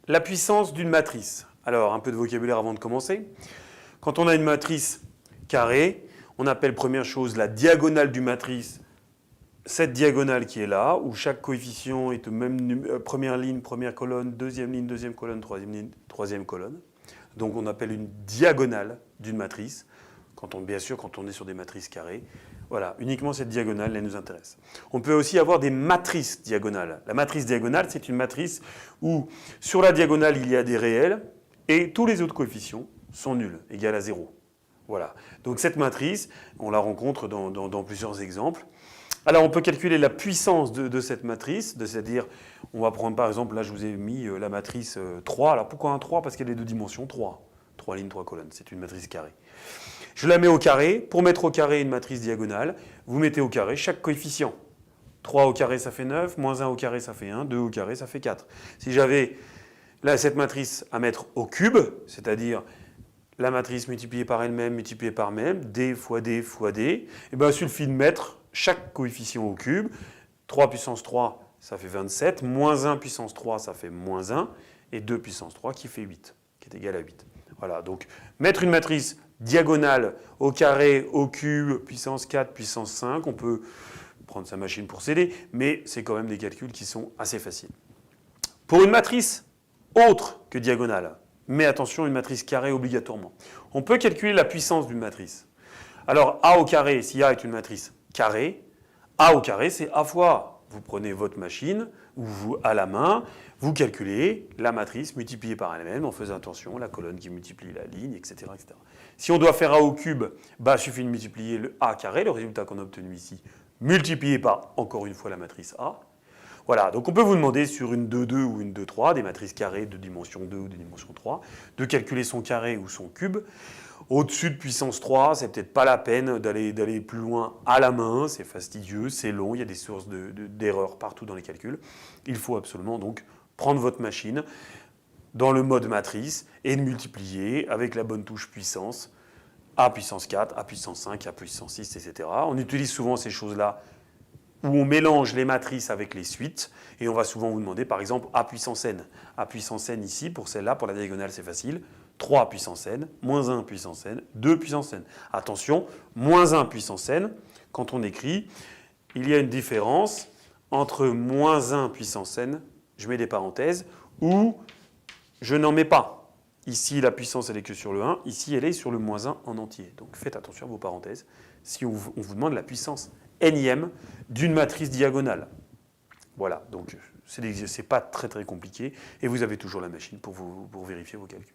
La puissance d'une matrice. Alors, un peu de vocabulaire avant de commencer. Quand on a une matrice carrée, on appelle première chose la diagonale du matrice. Cette diagonale qui est là, où chaque coefficient est au même première ligne, première colonne, deuxième ligne, deuxième colonne, troisième ligne, troisième colonne. Donc on appelle une diagonale d'une matrice, bien sûr quand on est sur des matrices carrées. Voilà, uniquement cette diagonale, elle nous intéresse. On peut aussi avoir des matrices diagonales. La matrice diagonale, c'est une matrice où sur la diagonale, il y a des réels et tous les autres coefficients sont nuls, égal à 0. Voilà. Donc cette matrice, on la rencontre dans plusieurs exemples. Alors on peut calculer la puissance de cette matrice, c'est-à-dire, on va prendre par exemple, là je vous ai mis la matrice 3. Alors pourquoi un 3? Parce qu'elle est de dimension 3. 3 lignes, 3 colonnes, c'est une matrice carrée. Je la mets au carré. Pour mettre au carré une matrice diagonale, vous mettez au carré chaque coefficient. 3 au carré, ça fait 9, moins 1 au carré, ça fait 1, 2 au carré, ça fait 4. Si j'avais là cette matrice à mettre au cube, c'est-à-dire la matrice multipliée par elle-même, multipliée par même, d fois d fois d, et bien il suffit de mettre chaque coefficient au cube. 3 puissance 3, ça fait 27, moins 1 puissance 3, ça fait moins 1, et 2 puissance 3 qui fait 8, qui est égal à 8. Voilà, donc mettre une matrice diagonale au carré, au cube, puissance 4, puissance 5, on peut prendre sa machine pour s'aider, mais c'est quand même des calculs qui sont assez faciles. Pour une matrice autre que diagonale, mais attention, une matrice carrée obligatoirement, on peut calculer la puissance d'une matrice. Alors A au carré, si A est une matrice carrée, A au carré, c'est A fois. Vous prenez votre machine, ou vous à la main, vous calculez la matrice multipliée par elle-même en faisant attention, la colonne qui multiplie la ligne, etc., etc. Si on doit faire A au cube, il suffit de multiplier le A carré, le résultat qu'on a obtenu ici, multiplié par, encore une fois, la matrice A. Voilà, donc on peut vous demander sur une 2,2 ou une 2,3, des matrices carrées de dimension 2 ou de dimension 3, de calculer son carré ou son cube. Au-dessus de puissance 3, c'est peut-être pas la peine d'aller plus loin à la main, c'est fastidieux, c'est long, il y a des sources d'erreurs partout dans les calculs. Il faut absolument donc prendre votre machine dans le mode matrice et de multiplier avec la bonne touche puissance, A puissance 4, A puissance 5, A puissance 6, etc. On utilise souvent ces choses-là où on mélange les matrices avec les suites, et on va souvent vous demander, par exemple, A puissance n. A puissance n ici, pour celle-là, pour la diagonale, c'est facile. 3 puissance n, moins 1 puissance n, 2 puissance n. Attention, moins 1 puissance n, quand on écrit, il y a une différence entre moins 1 puissance n, je mets des parenthèses, ou je n'en mets pas. Ici, la puissance, elle est que sur le 1, ici, elle est sur le moins 1 en entier. Donc faites attention à vos parenthèses si on vous demande la puissance nème d'une matrice diagonale. Voilà, donc c'est pas très compliqué et vous avez toujours la machine pour vérifier vos calculs.